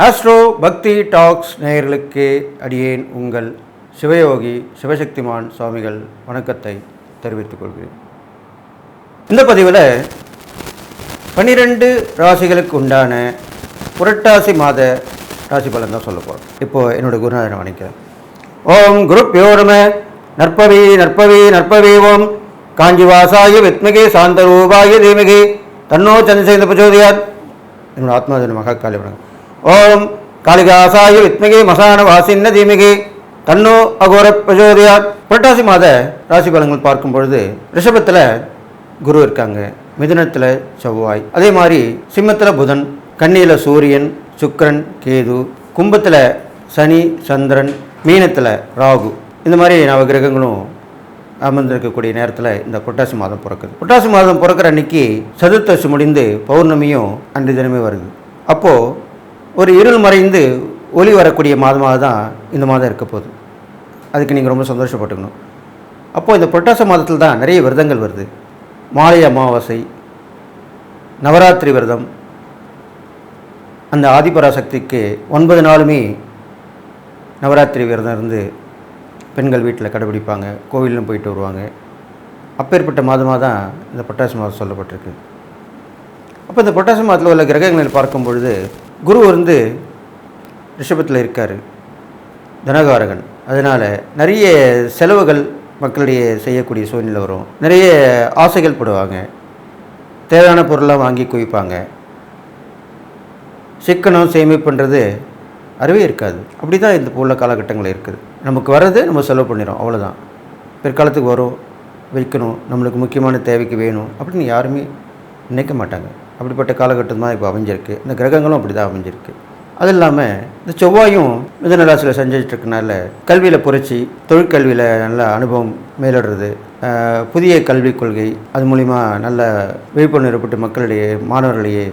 Astro பக்தி tax நேயர்களுக்கு அடியேன் உங்கள் சிவயோகி சிவசக்திமான் சுவாமிகள் வணக்கத்தை தெரிவித்துக் கொள்கிறேன். இந்த பதிவில் 12 ராசிகளுக்கு உண்டான புரட்டாசி மாத ராசி பலன் தான் சொல்ல போகிறோம். இப்போது என்னோடய குருநாதனை வணங்குகிறேன். ஓம் குருப்யோ நம. நற்பவி நற்பவி நற்பவி. ஓம் காஞ்சிவாசாய வித்மகே சாந்தரூபாய தீமகே தன்னோ சந்திரசேகர பிரச்சோதயாத். என்னோட ஆத்மாதன மகாகாளி வணக்கம். ஓம் காளிகாசாய வித்மகே மசான வாசின்ன தீமகே தன்னோ அகோர பிரச்சோதயாத். புரட்டாசி மாத ராசி பலன்கள் பார்க்கும் பொழுது ரிஷபத்தில் குரு இருக்காங்க, மிதுனத்தில் செவ்வாய், அதே மாதிரி சிம்மத்தில் புதன், கன்னியில் சூரியன், சுக்கிரன், கேது, கும்பத்தில் சனி, சந்திரன், மீனத்தில் ராகு, இந்த மாதிரி நவகிரகங்களும் அமர்ந்திருக்கக்கூடிய நேரத்தில் இந்த புரட்டாசி மாதம் பிறக்குது. புரட்டாசி மாதம் பிறக்கிற அன்னைக்கு சதுர்த்தசி முடிந்து பௌர்ணமியும் அன்று தினமே வருது. அப்போது ஒரு இருள் மறைந்து ஒளி வரக்கூடிய மாதமாக தான் இந்த மாதம் இருக்க போகுது. அதுக்கு நீங்கள் ரொம்ப சந்தோஷப்பட்டுக்கணும். அப்போது இந்த புரட்டாசி மாதத்தில் தான் நிறைய விரதங்கள் வருது. மாலை அமாவாசை, நவராத்திரி விரதம், அந்த ஆதிபராசக்திக்கு 9 நாளுமே நவராத்திரி விரதம் இருந்து பெண்கள் வீட்டில் கடைபிடிப்பாங்க, கோவிலும் போயிட்டு வருவாங்க. அப்பேற்பட்ட மாதமாக தான் இந்த புரட்டாசி மாதம் சொல்லப்பட்டிருக்கு. அப்போ இந்த புரட்டாசி மாதத்தில் உள்ள கிரகங்களை பார்க்கும் பொழுது குரு ரிஷபத்தில் இருக்கார், தனகாரகன். அதனால் நிறைய செலவுகள் மக்களிடையே செய்யக்கூடிய சூழ்நிலை வரும். நிறைய ஆசைகள் போடுவாங்க, தேவையான பொருளாக வாங்கி குவிப்பாங்க. சிக்கனம் சேமிப்புன்றது அறவே இருக்காது. அப்படி தான் இந்த உள்ள காலகட்டங்கள் இருக்குது. நமக்கு வர்றது நம்ம செலவு பண்ணிடும், அவ்வளோதான். பிற்காலத்துக்கு வரும், வைக்கணும், நம்மளுக்கு முக்கியமான தேவைக்கு வேணும் அப்படின்னு யாருமே நினைக்க மாட்டாங்க. அப்படிப்பட்ட காலகட்டம் தான் இப்போ அமைஞ்சிருக்கு. இந்த கிரகங்களும் அப்படி தான் அமைஞ்சிருக்கு. அது இல்லாமல் இந்த செவ்வாயும் மிதுன ராசியில் செஞ்சிட்ருக்கனால கல்வியில் புரட்சி, தொழிற்கல்வியில் நல்ல அனுபவம் மேலிடுறது, புதிய கல்விக் கொள்கை, அது மூலிமா நல்ல விழிப்புணர்வு ஏற்பட்டு மக்களிடையே, மாணவர்களிடையே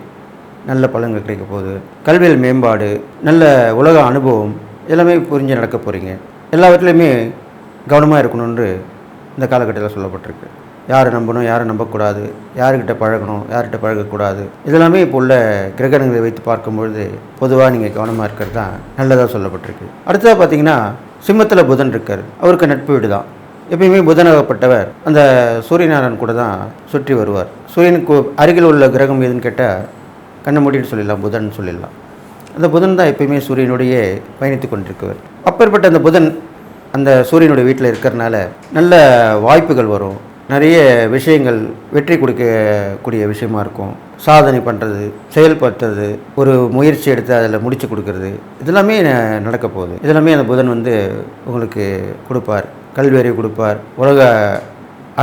நல்ல பலன்கள் கிடைக்க போகுது. கல்வியில் மேம்பாடு, நல்ல உலக அனுபவம், எல்லாமே புரிஞ்சு நடக்க போகிறீங்க. எல்லாவற்றிலையுமே கவனமாக இருக்கணும்னு இந்த காலகட்டத்தில் சொல்லப்பட்டிருக்கு. யாரை நம்பணும், யாரை நம்பக்கூடாது, யார்கிட்ட பழகணும், யார்கிட்ட பழகக்கூடாது, இதெல்லாமே இப்போ உள்ள கிரகணங்களை வைத்து பார்க்கும்பொழுது பொதுவாக நீங்கள் கவனமாக இருக்கிறது தான் நல்லதாக சொல்லப்பட்டிருக்கு. அடுத்ததாக பார்த்தீங்கன்னா சிம்மத்தில் புதன் இருக்கார். அவருக்கு நட்பு வீடு தான். எப்பயுமே புதனாகப்பட்டவர் அந்த சூரியநாராயணன் கூட தான் சுற்றி வருவார். சூரியனுக்கு அருகில் உள்ள கிரகம் எதுன்னு கேட்டால் கண்ணை மூடிட்டு சொல்லிடலாம், புதன் சொல்லிடலாம். அந்த புதன் தான் எப்பயுமே சூரியனுடைய பயணித்து கொண்டிருக்கவர். அப்பேற்பட்ட அந்த புதன் அந்த சூரியனுடைய வீட்டில் இருக்கிறனால நல்ல வாய்ப்புகள் வரும். நிறைய விஷயங்கள் வெற்றி கொடுக்கக்கூடிய விஷயமா இருக்கும். சாதனை பண்ணுறது, செயல்படுத்துறது, ஒரு முயற்சி எடுத்து அதில் முடித்து கொடுக்கறது, இதெல்லாமே நடக்க போகுது. இதெல்லாமே அந்த புதன் உங்களுக்கு கொடுப்பார். கல்வி அறிவு கொடுப்பார், உலக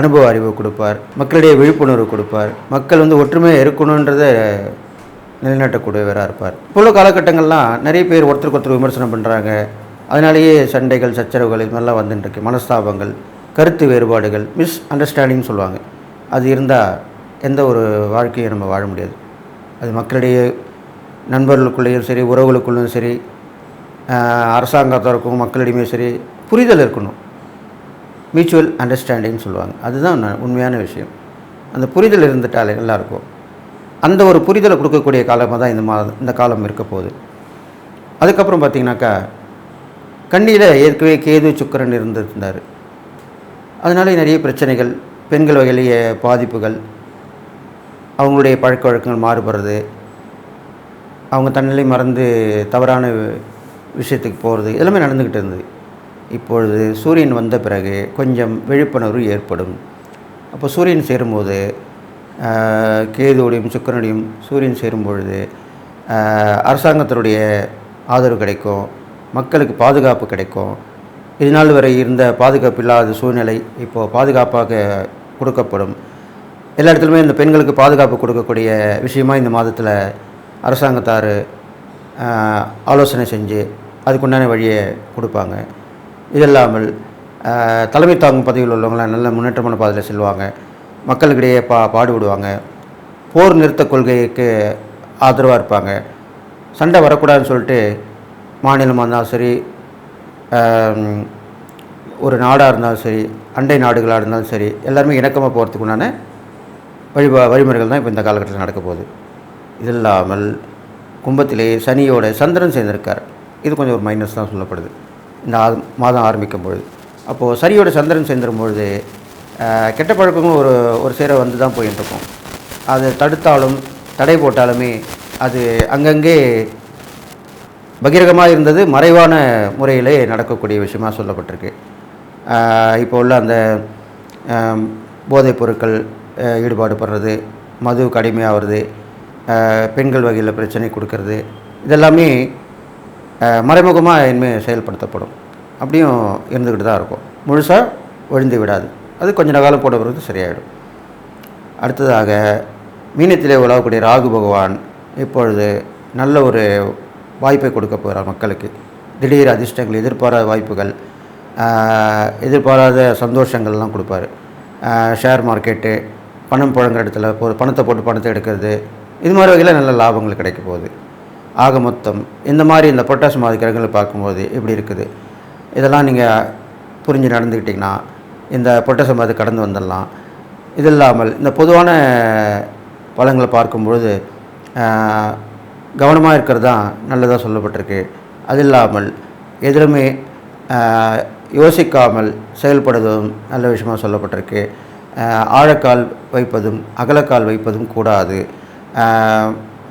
அனுபவ அறிவு கொடுப்பார், மக்களிடையே விழிப்புணர்வு கொடுப்பார். மக்கள் ஒற்றுமையாக இருக்கணுன்றதை நிலைநாட்டக்கூடியவராக இருப்பார். இப்போ உள்ள காலகட்டங்கள்லாம் நிறைய பேர் ஒருத்தருக்கு ஒருத்தர் விமர்சனம் பண்ணுறாங்க. அதனாலேயே சண்டைகள், சச்சரவுகள், இது மாதிரிலாம் வந்துட்டுருக்கு. மனஸ்தாபங்கள், கருத்து வேறுபாடுகள், மிஸ் அண்டர்ஸ்டாண்டிங்னு சொல்லுவாங்க. அது இருந்தால் எந்த ஒரு வாழ்க்கையை நம்ம வாழ முடியாது. அது மக்களிடையே, நண்பர்களுக்குள்ளேயும் சரி, உறவுகளுக்குள்ளேயும் சரி, அரசாங்கத்திற்கும் மக்களிடையுமே சரி, புரிதல் இருக்கணும். மியூச்சுவல் அண்டர்ஸ்டாண்டிங்னு சொல்லுவாங்க. அதுதான் உண்மையான விஷயம். அந்த புரிதல் இருந்துட்டாலே நல்லாயிருக்கும். அந்த ஒரு புரிதலை கொடுக்கக்கூடிய காலமாக தான் இந்த காலம் இருக்க போகுது. அதுக்கப்புறம் பார்த்திங்கனாக்கா கன்னியில் ஏற்கனவே கேது, சுக்கிரன் இருந்திருந்தார். அதனால நிறைய பிரச்சனைகள், பெண்கள் வகையிலேயே பாதிப்புகள், அவங்களுடைய பழக்க வழக்கங்கள் மாறுபடுறது, அவங்க தன்னிலை மறந்து தவறான விஷயத்துக்கு போகிறது, எல்லாமே நடந்துக்கிட்டு இருந்தது. இப்பொழுது சூரியன் வந்த பிறகு கொஞ்சம் விழிப்புணர்வு ஏற்படும். அப்போ சூரியன் சேரும்போது, கேதுவோடையும் சுக்கிரனுடையும் சூரியன் சேரும் பொழுது அரசாங்கத்தினுடைய ஆதரவு கிடைக்கும், மக்களுக்கு பாதுகாப்பு கிடைக்கும். இதனால் வரை இருந்த பாதுகாப்பு இல்லாத சூழ்நிலை இப்போது பாதுகாப்பாக கொடுக்கப்படும். எல்லா இடத்துலையுமே இந்த பெண்களுக்கு பாதுகாப்பு கொடுக்கக்கூடிய விஷயமாக இந்த மாதத்தில் அரசாங்கத்தார் ஆலோசனை செஞ்சு அதுக்குண்டான வழியை கொடுப்பாங்க. இது இல்லாமல் தலைமை தாங்கும் பதவியில் உள்ளவங்களாம் நல்ல முன்னேற்றமான பாதையில் செல்வாங்க. மக்களுக்கிடையே பாடுபடுவாங்க. போர் நிறுத்த கொள்கைக்கு ஆதரவாக இருப்பாங்க. சண்டை வரக்கூடாதுன்னு சொல்லிட்டு மாநிலமாக இருந்தாலும் சரி, ஒரு நாடாக இருந்தாலும் சரி, அண்டை நாடுகளாக இருந்தாலும் சரி, எல்லாருமே இணக்கமாக போகிறதுக்குண்டான வழிமுறைகள் தான் இப்போ இந்த காலகட்டத்தில் நடக்க போகுது. இது இல்லாமல் கும்பத்திலே சனியோட சந்திரன் சேர்ந்திருக்கார். இது கொஞ்சம் ஒரு மைனஸ் தான் சொல்லப்படுது இந்த மாதம் ஆரம்பிக்கும் பொழுது. அப்போது சனியோட சந்திரன் சேர்ந்துடும் பொழுது கெட்ட பழக்கங்களும் ஒரு ஒரு சேர வந்து தான் போயிட்டுருக்கும். அதை தடுத்தாலும் தடை போட்டாலுமே அது அங்கங்கே பகிரங்கமாக இருந்தது மறைவான முறையிலே நடக்கக்கூடிய விஷயமாக சொல்லப்பட்டிருக்கு. இப்போ உள்ள அந்த போதைப் பொருட்கள் ஈடுபாடு படுறது, மது கடுமையாகிறது, பெண்கள் வகையில் பிரச்சனை கொடுக்கறது, இதெல்லாமே மறைமுகமாக இனிமேல் செயல்படுத்தப்படும். அப்படியும் இருந்துக்கிட்டு தான் இருக்கும். முழுசாக ஒழிந்து விடாது. அது கொஞ்சம் காலம் போட பிறகு சரியாயிடும். அடுத்ததாக மீனத்திலே உலகக்கூடிய ராகு பகவான் இப்பொழுது நல்ல ஒரு வாய்ப்பை கொடுக்க போகிறார் மக்களுக்கு. திடீர் அதிர்ஷ்டங்கள், எதிர்பாராத வாய்ப்புகள், எதிர்பாராத சந்தோஷங்கள்லாம் கொடுப்பார். ஷேர் மார்க்கெட்டு, பணம் புழங்குற இடத்துல பணத்தை போட்டு பணத்தை எடுக்கிறது, இது மாதிரி வகையில் நல்ல லாபங்கள் கிடைக்க போகுது. ஆக மொத்தம் இந்த மாதிரி இந்த புரட்டாசி மாத கிரகங்களை பார்க்கும்போது எப்படி இருக்குது, இதெல்லாம் நீங்கள் புரிஞ்சு நடந்துக்கிட்டிங்கன்னா இந்த புரட்டாசி மாதத்தை கடந்து வந்துடலாம். இது இல்லாமல் இந்த பொதுவான பலன்களை பார்க்கும்பொழுது கவனமாக இருக்கிறது தான் நல்லதாக சொல்லப்பட்டிருக்கு. அது இல்லாமல் எதிலுமே யோசிக்காமல் செயல்படுவதும் நல்ல விஷயமாக சொல்லப்பட்டிருக்கு. ஆழக்கால் வைப்பதும் அகலக்கால் வைப்பதும் கூடாது.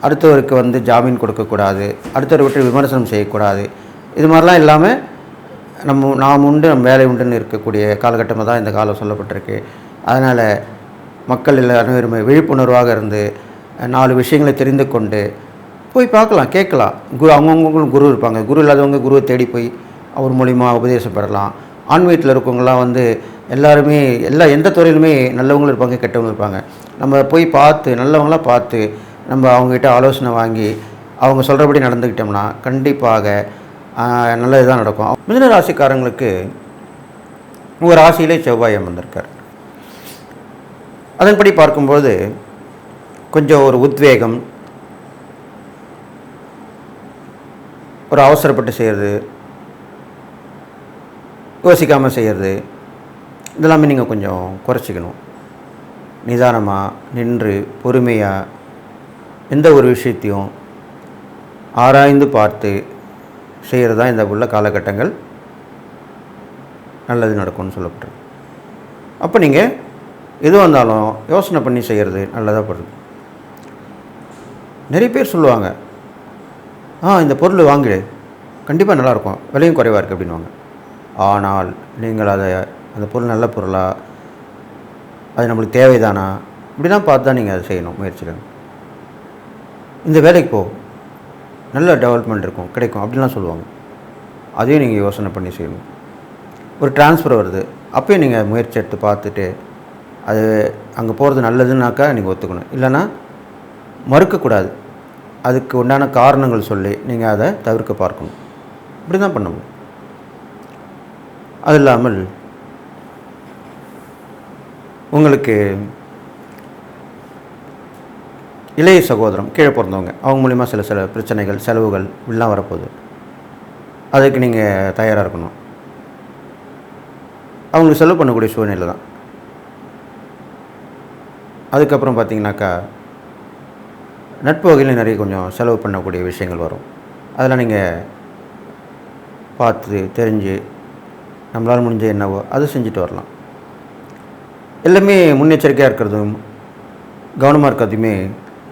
அடுத்தவருக்கு ஜாமீன் கொடுக்கக்கூடாது. அடுத்தவரை விட்டு விமர்சனம் செய்யக்கூடாது. இது மாதிரிலாம் இல்லாமல் நாம் உண்டு நம்ம வேலை உண்டுன்னு இருக்கக்கூடிய காலகட்டமாக தான் இந்த காலம் சொல்லப்பட்டிருக்கு. அதனால் மக்கள் அனைவருமே விழிப்புணர்வாக இருந்து 4 விஷயங்களை தெரிந்து கொண்டு போய் பார்க்கலாம், கேட்கலாம். அவங்கவுங்களும் குரு இருப்பாங்க. குரு இல்லாதவங்க குருவை தேடி போய் அவர் மூலிமா உபதேசம் பெறலாம். ஆன்மீகத்தில் இருக்கவங்களாம் எல்லாருமே எந்த துறையிலுமே நல்லவங்களும் இருப்பாங்க, கெட்டவங்களும் இருப்பாங்க. நம்ம போய் பார்த்து நல்லவங்களாம் பார்த்து நம்ம அவங்ககிட்ட ஆலோசனை வாங்கி அவங்க சொல்கிறபடி நடந்துக்கிட்டோம்னா கண்டிப்பாக நல்லது தான் நடக்கும். மிதுன ராசிக்காரங்களுக்கு உங்கள் ராசியிலே செவ்வாய் அமர்ந்திருக்கார். அதன்படி பார்க்கும்போது கொஞ்சம் ஒரு உத்வேகம், ஒரு அவசரப்பட்டு செய்கிறது, யோசிக்காமல் செய்கிறது, இதெல்லாமே நீங்கள் கொஞ்சம் குறைச்சிக்கணும். நிதானமாக நின்று பொறுமையாக எந்த ஒரு விஷயத்தையும் ஆராய்ந்து பார்த்து செய்கிறது தான் இந்த உள்ள காலகட்டங்கள் நல்லது நடக்கும்னு சொல்லப்பட்டிருக்கு. அப்போ நீங்கள் எதுவாக இருந்தாலும் யோசனை பண்ணி செய்கிறது நல்லதாக படுது. நிறைய பேர் சொல்லுவாங்க, இந்த பொருள் வாங்கிடு, கண்டிப்பாக நல்லாயிருக்கும், விலையும் குறைவாக இருக்குது அப்படின்வாங்க. ஆனால் நீங்கள் அந்த பொருள் நல்ல பொருளா, அது நம்மளுக்கு தேவைதானா, இப்படிலாம் பார்த்து தான் நீங்கள் அதை செய்யணும், முயற்சிக்கணும். இந்த வேலைக்கு நல்ல டெவலப்மெண்ட் இருக்கும், கிடைக்கும் அப்படின்லாம் சொல்லுவாங்க. அதையும் நீங்கள் யோசனை பண்ணி செய்யணும். ஒரு டிரான்ஸ்ஃபர் வருது, அப்போயும் நீங்கள் முயற்சி எடுத்து பார்த்துட்டு அது அங்கே போகிறது நல்லதுன்னாக்கா நீங்கள் ஒத்துக்கணும். இல்லைன்னா மறுக்கக்கூடாது. அதுக்கு உண்டான காரணங்கள் சொல்லி நீங்கள் அதை தவிர்க்க பார்க்கணும். இப்படி தான் பண்ணணும். அது இல்லாமல் உங்களுக்கு இளைய சகோதரம் கீழே பிறந்தவங்க, அவங்க மூலிமா சில பிரச்சனைகள், செலவுகள் இப்படிலாம் வரப்போகுது. அதுக்கு நீங்கள் தயாராக இருக்கணும். அவங்களுக்கு செலவு பண்ணக்கூடிய சூழ்நிலை தான். அதுக்கப்புறம் பார்த்திங்கனாக்கா நட்பு வகையில் நிறைய கொஞ்சம் செலவு பண்ணக்கூடிய விஷயங்கள் வரும். அதெல்லாம் நீங்கள் பார்த்து தெரிஞ்சு நம்மளால் முடிஞ்ச என்னவோ அதை செஞ்சுட்டு வரலாம். எல்லாமே முன்னெச்சரிக்கையாக இருக்கிறதும் கவனமாக இருக்கிறதுமே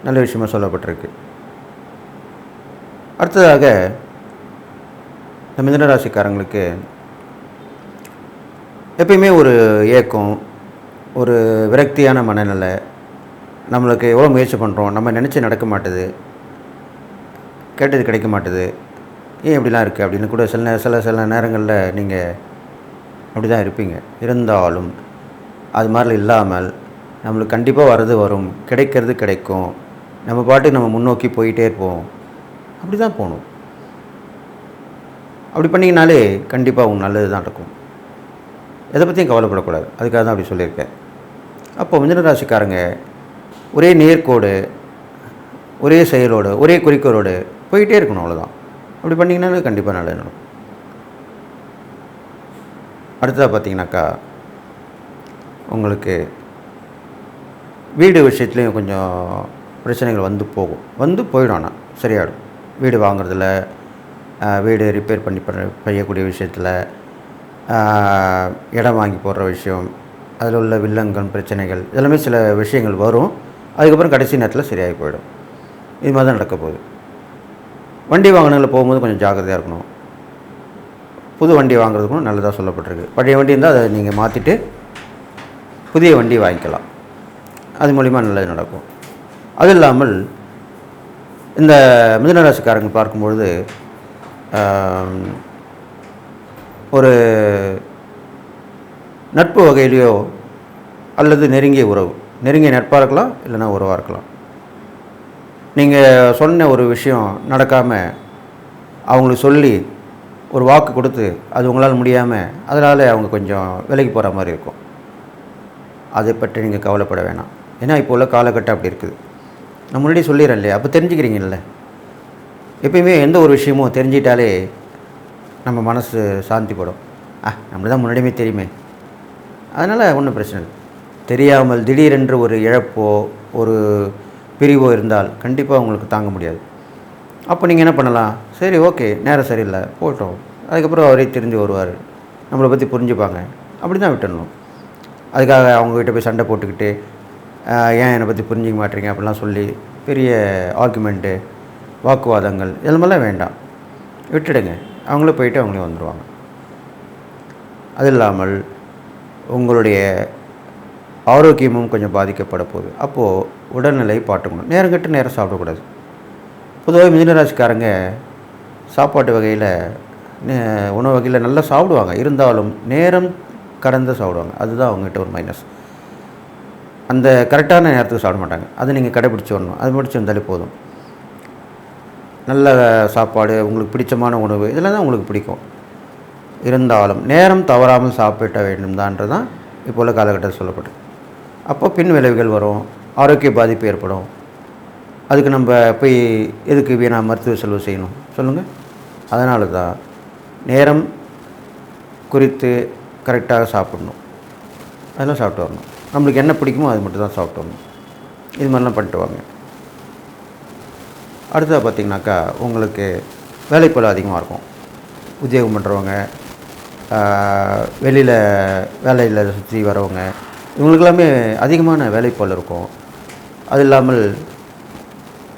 நல்ல விஷயமாக சொல்லப்பட்டிருக்கு. அடுத்ததாக இந்த மிதுன ராசிக்காரங்களுக்கு எப்பயுமே ஒரு ஏக்கம், ஒரு விரக்தியான மனநிலை. நம்மளுக்கு எவ்வளோ முயற்சி பண்ணுறோம், நம்ம நினச்சி நடக்க மாட்டுது, கேட்டது கிடைக்க மாட்டுது, ஏன் இப்படிலாம் இருக்குது அப்படின்னு கூட சில நேரங்களில் நீங்கள் அப்படி தான் இருப்பீங்க. இருந்தாலும் அது மாதிரிலாம் இல்லாமல் நம்மளுக்கு கண்டிப்பாக வர்றது வரும், கிடைக்கிறது கிடைக்கும், நம்ம பாட்டுக்கு நம்ம முன்னோக்கி போயிட்டே இருப்போம். அப்படி தான் போகணும். அப்படி பண்ணிங்கனாலே கண்டிப்பாக உங்களுக்கு நல்லது தான் நடக்கும். எதை பற்றியும் கவலைப்படக்கூடாது. அதுக்காக தான் அப்படி சொல்லியிருக்கேன். அப்போது மிதுன ராசிக்காரங்க ஒரே நேர்கோடு, ஒரே செயலோடு, ஒரே குறிக்கோளோடு போயிட்டே இருக்கணும். அவ்வளோதான். அப்படி பண்ணிங்கனாலே கண்டிப்பாக நல்லது நடக்கும். அடுத்ததாக பார்த்தீங்கன்னாக்கா உங்களுக்கு வீடு விஷயத்துலேயும் கொஞ்சம் பிரச்சனைகள் வந்து போகும், போயிடும். ஆனால் சரியாயிடும். வீடு வாங்குறதுல, வீடு ரிப்பேர் செய்யக்கூடிய விஷயத்தில், இடம் வாங்கி போடுற விஷயம், அதில் உள்ள வில்லங்கம் பிரச்சனைகள் எல்லாமே சில விஷயங்கள் வரும். அதுக்கப்புறம் கடைசி நேரத்தில் சரியாகி போயிடும். இது மாதிரி தான் நடக்க போகுது. வண்டி வாகனங்களில் போகும்போது கொஞ்சம் ஜாக்கிரதையாக இருக்கணும். புது வண்டி வாங்குறதுக்கும் நல்லதாக சொல்லப்பட்டிருக்கு. பழைய வண்டி இருந்தால் அதை நீங்கள் மாற்றிட்டு புதிய வண்டி வாங்கிக்கலாம். அது மூலிமா நல்லது நடக்கும். அது இல்லாமல் இந்த மிதுன ராசிக்காரங்க பார்க்கும்பொழுது ஒரு நட்பு வகையிலையோ அல்லது நெருங்கிய உறவு, நெருங்கிய நட்பாக இருக்கலாம், இல்லைன்னா உறவாக இருக்கலாம். நீங்கள் சொன்ன ஒரு விஷயம் நடக்காமல் அவங்களுக்கு சொல்லி ஒரு வாக்கு கொடுத்து அது உங்களால் முடியாமல் அதனால் அவங்க கொஞ்சம் விலைக்கு போகிற மாதிரி இருக்கும். அதை பற்றி நீங்கள் கவலைப்பட வேணாம். ஏன்னா இப்போ உள்ள காலகட்டம் அப்படி இருக்குது. நான் முன்னாடி சொல்லிடுறேன் இல்லையா, அப்போ தெரிஞ்சுக்கிறீங்கல்ல. எப்பயுமே எந்த ஒரு விஷயமும் தெரிஞ்சிட்டாலே நம்ம மனசு சாந்தி படும். நம்மளுக்கு தான் முன்னாடியுமே தெரியுமே, அதனால் ஒன்றும் பிரச்சனை இல்லை. தெரியாமல் திடீரென்று ஒரு இழப்போ ஒரு பிரிவோ இருந்தால் கண்டிப்பாக உங்களுக்கு தாங்க முடியாது. அப்போ நீங்கள் என்ன பண்ணலாம், சரி ஓகே நேரம் சரியில்லை போட்டோம், அதுக்கப்புறம் அவரே தெரிஞ்சு வருவார், நம்மளை பற்றி புரிஞ்சுப்பாங்க, அப்படி தான் விட்டுடணும். அதுக்காக அவங்ககிட்ட போய் சண்டை போட்டுக்கிட்டு ஏன் என்னை பற்றி புரிஞ்சிக்க மாட்டீங்க அப்படிலாம் சொல்லி பெரிய ஆர்குமெண்ட்டு, வாக்குவாதங்கள் இதெல்லாமெல்லாம் வேண்டாம், விட்டுடுங்க. அவங்களே போயிட்டு அவங்களே வந்துடுவாங்க. அது இல்லாமல் உங்களுடைய ஆரோக்கியமும் கொஞ்சம் பாதிக்கப்பட போகுது. அப்போது உடல்நிலை பார்த்துக்கணும். நேரம் கட்டு நேரம் சாப்பிடக்கூடாது. பொதுவாக மிதுனராசிக்காரங்க சாப்பாட்டு வகையில் உணவு வகையில் நல்லா சாப்பிடுவாங்க, இருந்தாலும் நேரம் கடந்து சாப்பிடுவாங்க. அதுதான் அவங்ககிட்ட ஒரு மைனஸ். அந்த கரெக்டான நேரத்துக்கு சாப்பிட மாட்டாங்க. அதை நீங்கள் கடைப்பிடிச்சி வரணும். அது முடிச்சு வந்தாலே போதும். நல்ல சாப்பாடு, உங்களுக்கு பிடிச்சமான உணவு இதெல்லாம் தான் உங்களுக்கு பிடிக்கும். இருந்தாலும் நேரம் தவறாமல் சாப்பிட வேண்டும் தான்ன்றது தான் இப்போ உள்ள காலகட்டத்தில் சொல்லப்படும். அப்போ பின் விளைவுகள் வரும், ஆரோக்கிய பாதிப்பு ஏற்படும். அதுக்கு நம்ம போய் எதுக்கு வீணாக மருத்துவ செலவு செய்யணும் சொல்லுங்கள். அதனால தான் நேரம் குறித்து கரெக்டாக சாப்பிடணும். அதெல்லாம் சாப்பிட்டு வரணும். நம்மளுக்கு என்ன பிடிக்குமோ அது மட்டும் தான் சாப்பிட்டு வரணும். இது மாதிரிலாம் பண்ணிட்டு வாங்க. அடுத்ததாக பார்த்திங்கனாக்கா உங்களுக்கு வேலைப்பளு அதிகமாக இருக்கும். உத்தியோகம் பண்ணுறவங்க, வெளியில் வேலையில் சுற்றி வரவங்க, இவங்களுக்கெல்லாமே அதிகமான வேலைப்பளு இருக்கும். அது இல்லாமல்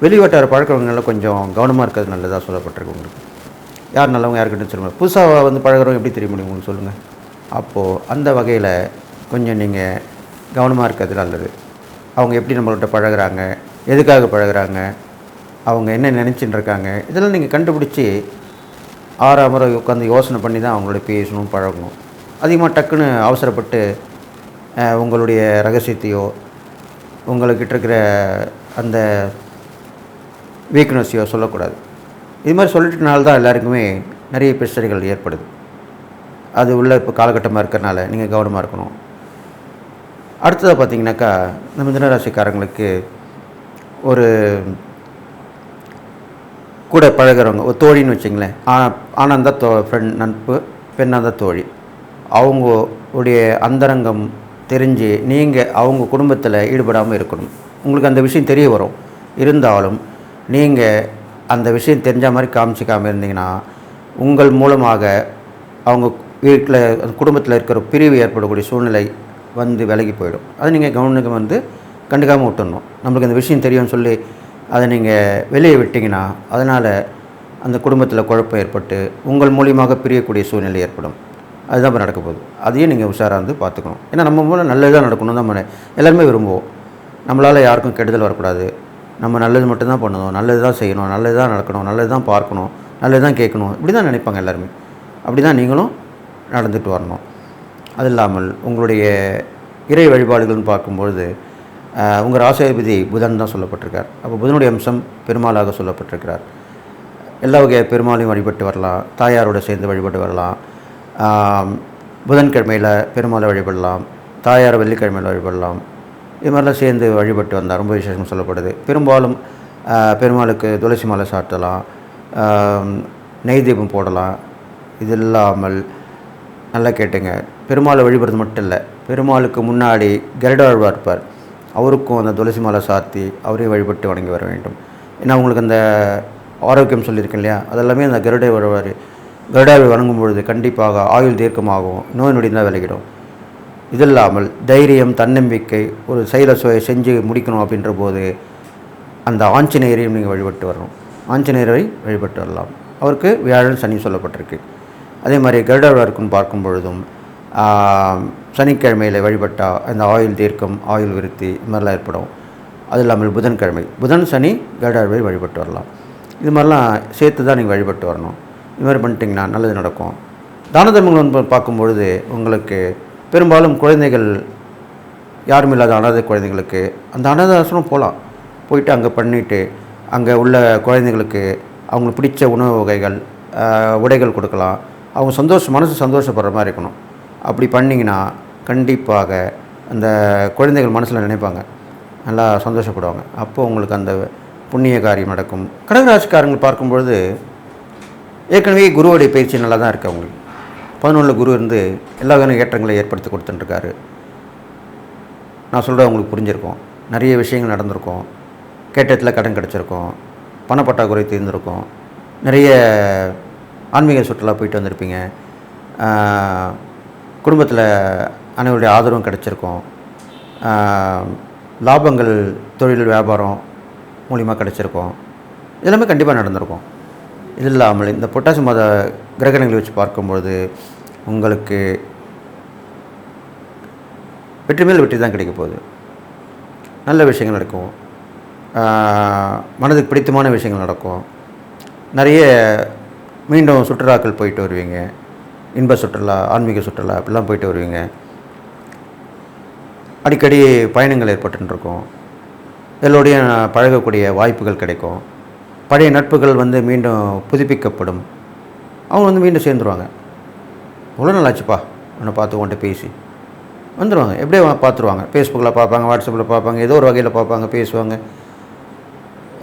வெளிவட்டார பழக்கவங்களில் கொஞ்சம் கவனமாக இருக்கிறது நல்லதாக சொல்லப்பட்டிருக்கு. உங்களுக்கு யார் நல்லவங்க யாருக்கிட்ட சொல்லுங்கள். புதுசாக வந்து பழகிறவங்க எப்படி தெரிய முடியும் உங்களுக்கு சொல்லுங்கள். அப்போது அந்த வகையில் கொஞ்சம் நீங்கள் கவனமாக இருக்கிறது நல்லது. அவங்க எப்படி நம்மள்கிட்ட பழகிறாங்க, எதுக்காக பழகிறாங்க, அவங்க என்ன நினச்சின்னு இருக்காங்க, இதெல்லாம் நீங்கள் கண்டுபிடிச்சி ஆறாமரை உட்காந்து யோசனை பண்ணி தான் அவங்களோட பேசணும், பழகணும். அதிகமாக டக்குன்னு அவசரப்பட்டு உங்களுடைய ரகசியத்தையோ உங்கள்கிட்ட இருக்கிற அந்த வீக்னஸையோ சொல்லக்கூடாது. இது மாதிரி சொல்லிட்டனால தான் எல்லாருக்குமே நிறைய பிரச்சனைகள் ஏற்படுது. அது உள்ள இப்போ காலகட்டமாக இருக்கிறனால நீங்கள் கவனமாக இருக்கணும். அடுத்ததாக பார்த்திங்கனாக்கா நம்ம மிதுனராசிக்காரங்களுக்கு ஒரு கூட பழகிறவங்க ஒரு தோழின்னு வச்சிங்களேன். ஆனால் இருந்தால் ஃப்ரெண்ட் நட்பு, பெண்ணாக இருந்தால் தோழி. அவங்களுடைய அந்தரங்கம் தெரிஞ்சு நீங்கள் அவங்க குடும்பத்தில் ஈடுபடாமல் இருக்கணும். உங்களுக்கு அந்த விஷயம் தெரிய வரும். இருந்தாலும் நீங்கள் அந்த விஷயம் தெரிஞ்ச மாதிரி காமிச்சிக்காமல் இருந்தீங்கன்னா உங்கள் மூலமாக அவங்க வீட்டில் குடும்பத்தில் இருக்கிற பிரிவு ஏற்படக்கூடிய சூழ்நிலை வந்து விலகி போயிடும். அதை நீங்கள் கவனிக்க வந்து கண்டுக்காமல் விட்டுடணும். நம்மளுக்கு அந்த விஷயம் தெரியும்னு சொல்லி அதை நீங்கள் வெளியே விட்டிங்கன்னா அதனால் அந்த குடும்பத்தில் குழப்பம் ஏற்பட்டு உங்கள் மூலியமாக பிரியக்கூடிய சூழ்நிலை ஏற்படும். அதுதான் இப்போ நடக்க போகுது. அதையும் நீங்கள் உஷாராக வந்து பார்த்துக்கணும். ஏன்னா நம்ம மூலம் நல்லதுதான் நடக்கணும் தான் எல்லாருமே விரும்புவோம். நம்மளால் யாருக்கும் கெடுதல் வரக்கூடாது, நம்ம நல்லது மட்டும்தான் பண்ணணும், நல்லது தான் செய்யணும், நல்லது தான் நடக்கணும், நல்லது தான் பார்க்கணும், நல்லது தான் கேட்கணும், இப்படி தான் நினைப்பாங்க எல்லாருமே. அப்படி தான் நீங்களும் நடந்துட்டு வரணும். அது இல்லாமல் உங்களுடைய இறை வழிபாடுகள்னு பார்க்கும்பொழுது உங்கள் ராசியாதிபதி புதன் தான் சொல்லப்பட்டிருக்கார். அப்போ புதனுடைய அம்சம் பெருமாளாக சொல்லப்பட்டிருக்கிறார். எல்லா வகை பெருமாளையும் வழிபட்டு வரலாம், தாயாரோடு சேர்ந்து வழிபட்டு வரலாம். புதன்கிழமையில் பெருமாளை வழிபடலாம், தாயாரை வெள்ளிக்கிழமையில் வழிபடலாம். இது மாதிரிலாம் சேர்ந்து வழிபட்டு வந்தால் ரொம்ப விசேஷம் சொல்லப்படுது. பெரும்பாலும் பெருமாளுக்கு துளசி மாலை சாட்டலாம், நெய் தீபம் போடலாம். இது இல்லாமல் நல்லா கேட்டுங்க, பெருமாளை வழிபடுறது மட்டும் இல்லை, பெருமாளுக்கு முன்னாடி கருடாழ்வார் இருப்பார், அவருக்கும் அந்த துளசி மாலை சாத்தி அவரே வழிபட்டு வணங்கி வர வேண்டும். ஏன்னா உங்களுக்கு அந்த ஆரோக்கியம் சொல்லியிருக்கேன் இல்லையா, அதெல்லாமே அந்த கருடாவை வணங்கும் பொழுது கண்டிப்பாக ஆயுள் தீர்க்கமாகும், நோய் நொடிந்தான் விலகிடும். இது இல்லாமல் தைரியம், தன்னம்பிக்கை, ஒரு செயலை செஞ்சு முடிக்கணும் அப்படின்ற போது அந்த ஆஞ்சநேயரையும் நீங்கள் வழிபட்டு வரணும். ஆஞ்சநேயரை வழிபட்டு வரலாம். அவருக்கு வியாழன் சனி சொல்லப்பட்டிருக்கு. அதே மாதிரி கருடாழ்வாருக்குன்னு பார்க்கும் பொழுதும் சனிக்கிழமையில் வழிபட்டால் அந்த ஆயுள் தீர்க்கம், ஆயுள் விருத்தி இது மாதிரிலாம் ஏற்படும். அது இல்லாமல் புதன்கிழமை, புதன் சனி கருடாழ்வாரை வழிபட்டு வரலாம். இது மாதிரிலாம் சேர்த்து தான் நீங்கள் வழிபட்டு வரணும். இது மாதிரி பண்ணிட்டிங்கன்னா நல்லது நடக்கும். தான தர்மங்கள் பார்க்கும்பொழுது உங்களுக்கு பெரும்பாலும் குழந்தைகள் யாரும் இல்லாத அனாதை குழந்தைகளுக்கு அந்த அனாதை ஆசிரமம் போயிட்டு அங்கே பண்ணிவிட்டு அங்கே உள்ள குழந்தைங்களுக்கு அவங்களுக்கு பிடிச்ச உணவு வகைகள், உடைகள் கொடுக்கலாம். அவங்க மனசு சந்தோஷப்படுற மாதிரி இருக்கணும். அப்படி பண்ணிங்கன்னா கண்டிப்பாக அந்த குழந்தைகள் மனசில் நினைப்பாங்க, நல்லா சந்தோஷப்படுவாங்க. அப்போது உங்களுக்கு அந்த புண்ணிய காரியம் நடக்கும். கடகராசிக்காரங்கள் பார்க்கும்பொழுது ஏற்கனவே குருவோடைய பயிற்சி நல்லா தான் இருக்குது. அவங்களுக்கு 11 குரு இருந்து எல்லா வகையான ஏற்றங்களை ஏற்படுத்தி கொடுத்துட்டுருக்காரு. நான் சொல்கிறேன், உங்களுக்கு புரிஞ்சிருக்கும். நிறைய விஷயங்கள் நடந்திருக்கும். கேட்ட இடத்துல கடன் கிடச்சிருக்கும், பணப்பற்றாக்குறை தீர்ந்திருக்கும், நிறைய ஆன்மீக சுற்றுலா போயிட்டு வந்திருப்பீங்க, குடும்பத்தில் அனைவருடைய ஆதரவும் கிடச்சிருக்கும், லாபங்கள் தொழில் வியாபாரம் மூலிமா கிடச்சிருக்கும். இதெல்லாமே கண்டிப்பாக நடந்திருக்கும். இது இல்லாமல் இந்த புரட்டாசி மாத கிரகணங்களை வச்சு பார்க்கும்பொழுது உங்களுக்கு வெற்றி மேல் வெற்றி தான் கிடைக்க போகுது. நல்ல விஷயங்கள் நடக்கும், மனதுக்கு பிடித்தமான விஷயங்கள் நடக்கும். நிறைய மீண்டும் சுற்றுலாக்கள் போயிட்டு வருவீங்க, இன்ப சுற்றுலா, ஆன்மீக சுற்றுலா அப்படிலாம் போயிட்டு வருவீங்க. அடிக்கடி பயணங்கள் ஏற்பட்டுருக்கும். எல்லோடையும் பழகக்கூடிய வாய்ப்புகள் கிடைக்கும். பழைய நட்புகள் மீண்டும் புதுப்பிக்கப்படும். அவங்க மீண்டும் சேர்ந்துருவாங்க. எவ்வளோ நாள் ஆச்சுப்பா உன்னை பார்த்து உன்ட்ட பேசி வந்துடுவாங்க. எப்படியே பார்த்துருவாங்க. ஃபேஸ்புக்கில் பார்ப்பாங்க, வாட்ஸ்அப்பில் பார்ப்பாங்க, ஏதோ ஒரு வகையில் பார்ப்பாங்க, பேசுவாங்க.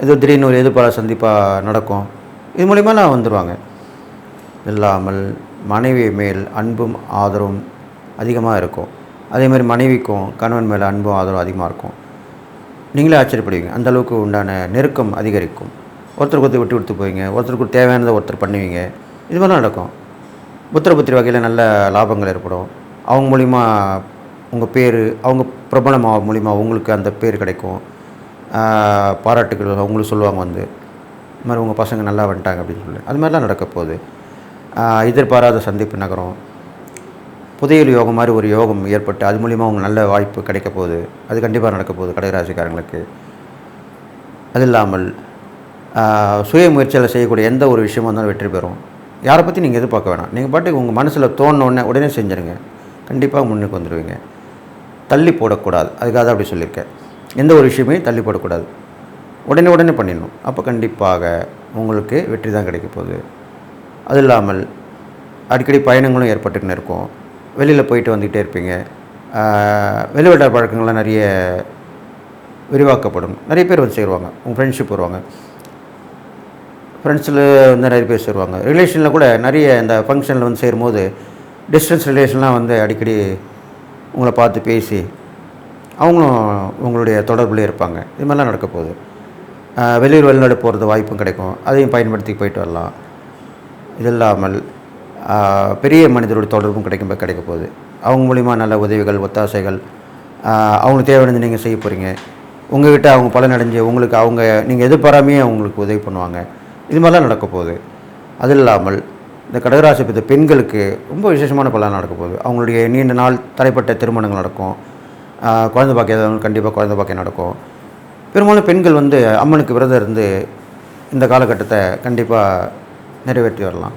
ஏதோ திடீர்னு ஒரு எதிர்பாராத சந்திப்பாக நடக்கும். இது மூலிமாலாம் வந்துடுவாங்க. இல்லாமல் மனைவி மேல் அன்பும் ஆதரவும் அதிகமாக இருக்கும். அதே மாதிரி மனைவிக்கும் கணவன் மேலே அன்பும் ஆதரவும் அதிகமாக இருக்கும். நீங்களே ஆச்சரியப்படுவீங்க, அந்தளவுக்கு உண்டான நெருக்கம் அதிகரிக்கும். ஒருத்தருக்கு விட்டு விட்டு போவீங்க, ஒருத்தருக்கு தேவையானதை ஒருத்தர் பண்ணுவீங்க. இது மாதிரிலாம் நடக்கும். புத்திர வகையில் நல்ல லாபங்கள் ஏற்படும். அவங்க மூலிமா உங்கள் பேர், அவங்க பிரபலம் மூலிமா உங்களுக்கு அந்த பேர் கிடைக்கும். பாராட்டுகள் அவங்களுக்கு சொல்லுவாங்க, இது மாதிரி உங்கள் பசங்க நல்லா வந்துட்டாங்க அப்படின்னு சொல்லி. அது மாதிரிலாம் நடக்க போகுது. எதிர்பாராத சந்திப்பு நகரம், புதையல் யோகம் மாதிரி ஒரு யோகம் ஏற்பட்டு அது மூலிமா அவங்க நல்ல வாய்ப்பு கிடைக்க போகுது. அது கண்டிப்பாக நடக்க போகுது கடகராசிக்காரங்களுக்கு. அது இல்லாமல் சுய முயற்சியில் செய்யக்கூடிய எந்த ஒரு விஷயமாக இருந்தாலும் வெற்றி பெறும். யாரை பற்றி நீங்கள் எதிர்பார்க்க வேணாம். நீங்கள் பாட்டுக்கு உங்கள் மனசில் தோணுன்னே உடனே செஞ்சுருங்க, கண்டிப்பாக முன்னுக்கு வந்துடுவீங்க. தள்ளி போடக்கூடாது, அதுக்காக தான் அப்படி சொல்லியிருக்கேன். எந்த ஒரு விஷயமே தள்ளி போடக்கூடாது, உடனே பண்ணிடணும். அப்போ கண்டிப்பாக உங்களுக்கு வெற்றி தான் கிடைக்க போகுது. அது இல்லாமல் அடிக்கடி பயணங்களும் ஏற்பட்டுக்கின்னு இருக்கும். வெளியில் போயிட்டு வந்துக்கிட்டே இருப்பீங்க. வெளிவட்டார பழக்கங்கள்லாம் நிறைய விரிவாக்கப்படும். நிறைய பேர் சேருவாங்க, உங்கள் ஃப்ரெண்ட்ஷிப் வருவாங்க. ஃப்ரெண்ட்ஸில் நிறைய பேர் சேருவாங்க. ரிலேஷனில் கூட நிறைய இந்த ஃபங்க்ஷனில் சேரும்போது டிஸ்டன்ஸ் ரிலேஷன்லாம் அடிக்கடி உங்களை பார்த்து பேசி அவங்களும் உங்களுடைய தொடர்புலேயே இருப்பாங்க. இது மாதிரிலாம் நடக்க போகுது. வெளிநாடு போகிறது வாய்ப்பும் கிடைக்கும், அதையும் பயன்படுத்தி போயிட்டு வரலாம். இது இல்லாமல் பெரிய மனிதரோட தொடர்பும் கிடைக்க போகுது. அவங்க மூலிமா நல்ல உதவிகள், ஒத்தாசைகள், அவங்களுக்கு தேவையானது நீங்கள் செய்ய போகிறீங்க. உங்கள்கிட்ட அவங்க பலனடைஞ்சு உங்களுக்கு நீங்கள் எதிர்பாராமையே அவங்களுக்கு உதவி பண்ணுவாங்க. இது மாதிரிலாம் நடக்க போகுது. அது இல்லாமல் இந்த கடகராசி பற்றி பெண்களுக்கு ரொம்ப விசேஷமான பலன் நடக்க போகுது. அவங்களுடைய நீண்ட நாள் தடைப்பட்ட திருமணங்கள் நடக்கும். குழந்தை பாக்கியம் கண்டிப்பாக குழந்தை பாக்கியம் நடக்கும். பெரும்பாலும் பெண்கள் அம்மனுக்கு விரதம் இருந்து இந்த காலகட்டத்தை கண்டிப்பாக நிறைவேற்றி வரலாம்.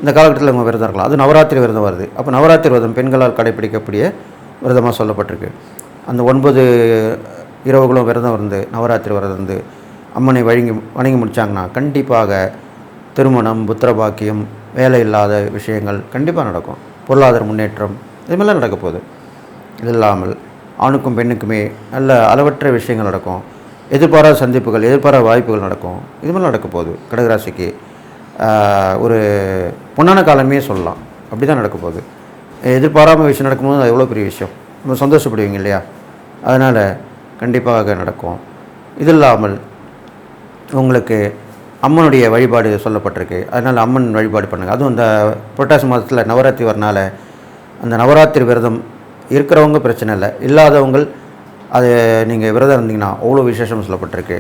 இந்த காலகட்டத்தில் அவங்க விரதம் இருக்கலாம். அது நவராத்திரி விரதம் வருது. அப்போ நவராத்திரி விரதம் பெண்களால் கடைப்பிடிக்கக்கூடிய விரதமாக சொல்லப்பட்டிருக்கு. அந்த 9 இரவுகளும் விரதம் இருந்து நவராத்திரி விரதம் இருந்து அம்மனை வணங்கி முடித்தாங்கன்னா கண்டிப்பாக திருமணம், புத்திர பாக்கியம், வேலை இல்லாத விஷயங்கள் கண்டிப்பாக நடக்கும். பொருளாதார முன்னேற்றம் இது மாதிரிலாம் நடக்க போகுது. இது இல்லாமல் ஆணுக்கும் பெண்ணுக்குமே நல்ல அளவற்ற விஷயங்கள் நடக்கும். எதிர்பாராத சந்திப்புகள், எதிர்பாராத வாய்ப்புகள் நடக்கும். இது மாதிரிலாம் நடக்க போகுது. கடகராசிக்கு ஒரு பொன்னான காலமே சொல்லலாம். அப்படி தான் நடக்க போகுது. எதிர்பாராமல் விஷயம் நடக்கும்போது அது எவ்வளோ பெரிய விஷயம், நம்ம சந்தோஷப்படுவீங்க இல்லையா? அதனால் கண்டிப்பாக நடக்கும். இது இல்லாமல் உங்களுக்கு அம்மனுடைய வழிபாடு சொல்லப்பட்டிருக்கு. அதனால் அம்மன் வழிபாடு பண்ணுங்கள். அதுவும் இந்த புரட்டாசி மாதத்தில் நவராத்திரி வரனால அந்த நவராத்திரி விரதம் இருக்கிறவங்க பிரச்சனை இல்லை, இல்லாதவங்க அது நீங்கள் விரதம் இருந்தீங்கன்னா அவ்வளோ விசேஷம் சொல்லப்பட்டிருக்கு.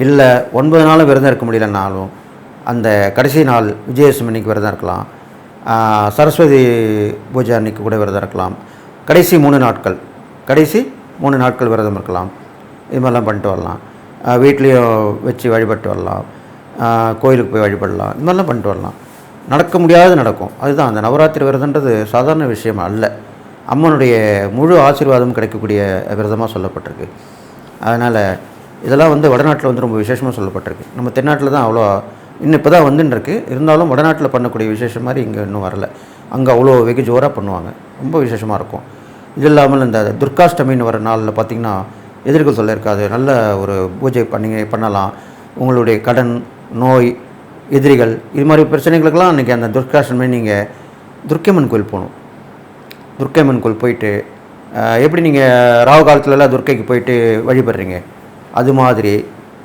இல்லை 9 நாளும் விரதம் இருக்க முடியலன்னாலும் அந்த கடைசி நாள் விஜயதசமி அன்றைக்கி விரதம் இருக்கலாம், சரஸ்வதி பூஜை அன்றைக்கி கூட விரதம் இருக்கலாம், கடைசி 3 நாட்கள் விரதம் இருக்கலாம். இது மாதிரிலாம் பண்ணிட்டு வரலாம். வீட்லேயும் வச்சு வழிபட்டு வரலாம், கோயிலுக்கு போய் வழிபடலாம். இது மாதிரிலாம் பண்ணிட்டு வரலாம். நடக்க முடியாத நடக்கும். அதுதான் அந்த நவராத்திரி விரதன்றது சாதாரண விஷயம் அல்ல. அம்மனுடைய முழு ஆசீர்வாதம் கிடைக்கக்கூடிய விரதமாக சொல்லப்பட்டிருக்கு. அதனால் இதெல்லாம் வடநாட்டில் ரொம்ப விசேஷமாக சொல்லப்பட்டிருக்கு. நம்ம தென்னாட்டில் தான் அவ்வளோ இன்னும் இப்போ தான் வந்துட்டுருக்கு. இருந்தாலும் வடநாட்டில் பண்ணக்கூடிய விசேஷம் மாதிரி இங்கே இன்னும் வரல. அங்கே அவ்வளோ வெகு ஜோராக பண்ணுவாங்க, ரொம்ப விசேஷமாக இருக்கும். இது இல்லாமல் இந்த துர்காஷ்டமின்னு வர நாளில் பார்த்திங்கன்னா எதிர்கள் சொல்ல இருக்காது, நல்ல ஒரு பூஜை பண்ணலாம். உங்களுடைய கடன், நோய், எதிரிகள் இது மாதிரி பிரச்சனைகளுக்கெல்லாம் அன்றைக்கி அந்த துர்காஷ்டமி நீங்கள் துர்க்கைம்மன் கோயில் போகணும். துர்க்கைம்மன் கோயில் போயிட்டு எப்படி நீங்கள் ராகு காலத்துலலாம் துர்க்கைக்கு போயிட்டு வழிபடுறீங்க, அது மாதிரி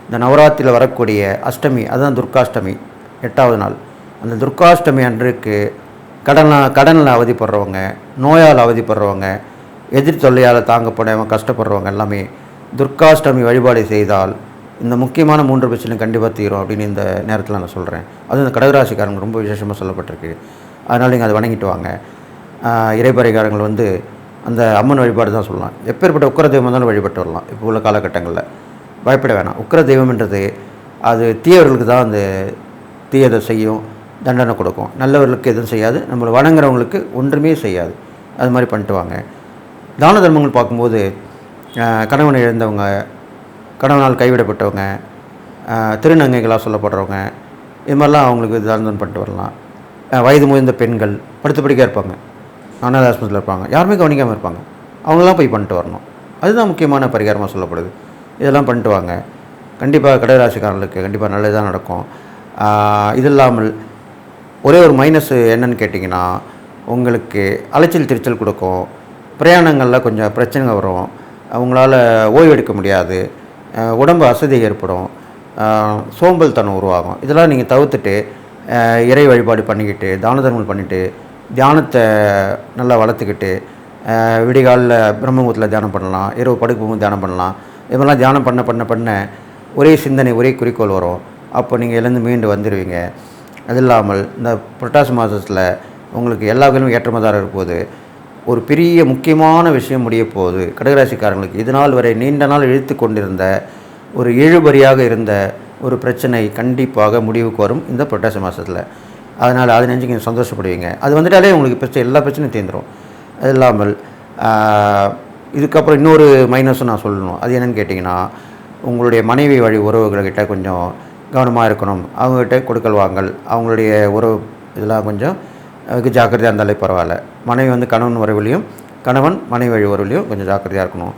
இந்த நவராத்திரியில் வரக்கூடிய அஷ்டமி, அதுதான் துர்காஷ்டமி, 8வது நாள். அந்த துர்காஷ்டமி அன்றைக்கு கடனில் அவதிப்படுறவங்க, நோயால் அவதிப்படுறவங்க, எதிர் தொல்லையால் தாங்கப்படாமல் கஷ்டப்படுறவங்க எல்லாமே துர்காஷ்டமி வழிபாடு செய்தால் இந்த முக்கியமான 3 பிரச்சனை கண்டிப்பாக தீரும் அப்படின்னு இந்த நேரத்தில் நான் சொல்கிறேன். அதுவும் இந்த கடகராசிக்காரங்க ரொம்ப விசேஷமாக சொல்லப்பட்டிருக்கு. அதனால் நீங்கள் அதை வணங்கிட்டு வாங்க. இறைப்பறைக்காரங்கள் அந்த அம்மன் வழிபாடு தான் சொல்லலாம். எப்பேற்பட்ட உக்கிர தெய்வம் இருந்தாலும் வழிபட்டு வரலாம். இப்போ உள்ள காலகட்டங்களில் பயப்பட வேணாம். உக்கிர தெய்வம்ன்றது அது தீயவர்களுக்கு தான் அந்த தீயதை செய்யும், தண்டனை கொடுக்கும். நல்லவர்களுக்கு எதுவும் செய்யாது, நம்மளை வணங்குறவங்களுக்கு ஒன்றுமே செய்யாது. அது மாதிரி பண்ணிட்டு வாங்க. தான தர்மங்கள் பார்க்கும்போது கணவனை இழந்தவங்க, கணவனால் கைவிடப்பட்டவங்க, திருநங்கைகளாக சொல்லப்படுறவங்க, இது மாதிரிலாம் அவங்களுக்கு தானம் பண்ணிட்டு வரலாம். வயது முதிர்ந்த பெண்கள் படுத்து படிக்க இருப்பாங்க, அனாதை ஆஸ்பத்திரியில் இருப்பாங்க, யாருமே கவனிக்காமல் இருப்பாங்க, அவங்களாம் போய் பண்ணிட்டு வரணும். அதுதான் முக்கியமான பரிகாரமாக சொல்லப்படுது. இதெல்லாம் பண்ணிட்டு வாங்க. கண்டிப்பாக கடகராசிக்காரர்களுக்கு கண்டிப்பாக நல்லதாக நடக்கும். இது இல்லாமல் ஒரே ஒரு மைனஸ் என்னன்னு கேட்டிங்கன்னா, உங்களுக்கு அலைச்சல் திருச்சல் கொடுக்கும். பிரயாணங்களில் கொஞ்சம் பிரச்சனைகள் வரும், அவங்களால ஓய்வு எடுக்க முடியாது, உடம்பு அசதி ஏற்படும், சோம்பல் தனம் உருவாகும். இதெல்லாம் நீங்கள் தவிர்த்துட்டு இறை வழிபாடு பண்ணிக்கிட்டு, தான தர்மங்கள் பண்ணிவிட்டு, தியானத்தை நல்லா வளர்த்துக்கிட்டு, விடிகாலில் பிரம்மமுகூர்த்தத்தில் தியானம் பண்ணலாம், இரவு படுக்கும்போது தியானம் பண்ணலாம். இதெல்லாம் தியானம் பண்ண ஒரே சிந்தனை, ஒரே குறிக்கோள் வரும். அப்போ நீங்கள் எழுந்து மீண்டு வந்துடுவீங்க. அது இல்லாமல் இந்த புரட்டாசி மாதத்தில் உங்களுக்கு எல்லா வகையிலும் ஏற்றமாக தான் இருக்கும்போது ஒரு பெரிய முக்கியமான விஷயம் முடிய போகுது. கடகராசிக்காரங்களுக்கு இது நாள் வரை நீண்ட நாள் இழுத்து கொண்டிருந்த ஒரு இழுபறியாக இருந்த ஒரு பிரச்சனை கண்டிப்பாக முடிவுக்கு வரும் இந்த புரட்டாசி மாதத்தில். அதனால் அதை நினச்சி நீங்கள் சந்தோஷப்படுவீங்க. அது வந்துட்டாலே உங்களுக்கு எல்லா பிரச்சனையும் தீர்ந்துடும். அது இல்லாமல் இதுக்கப்புறம் இன்னொரு மைனஸும் நான் சொல்லணும். அது என்னென்னு கேட்டிங்கன்னா, உங்களுடைய மனைவி வழி உறவுகள்கிட்ட கொஞ்சம் கவனமாக இருக்கணும். அவங்ககிட்ட கொடுக்கல் வாங்கல், அவங்களுடைய உறவு இதெல்லாம் கொஞ்சம் ஜாக்கிரதையாக இருந்தாலே பரவாயில்ல. மனைவி கணவன் உறவுலையும், கணவன் மனைவி வழி உறவுலையும் கொஞ்சம் ஜாக்கிரதையாக இருக்கணும்.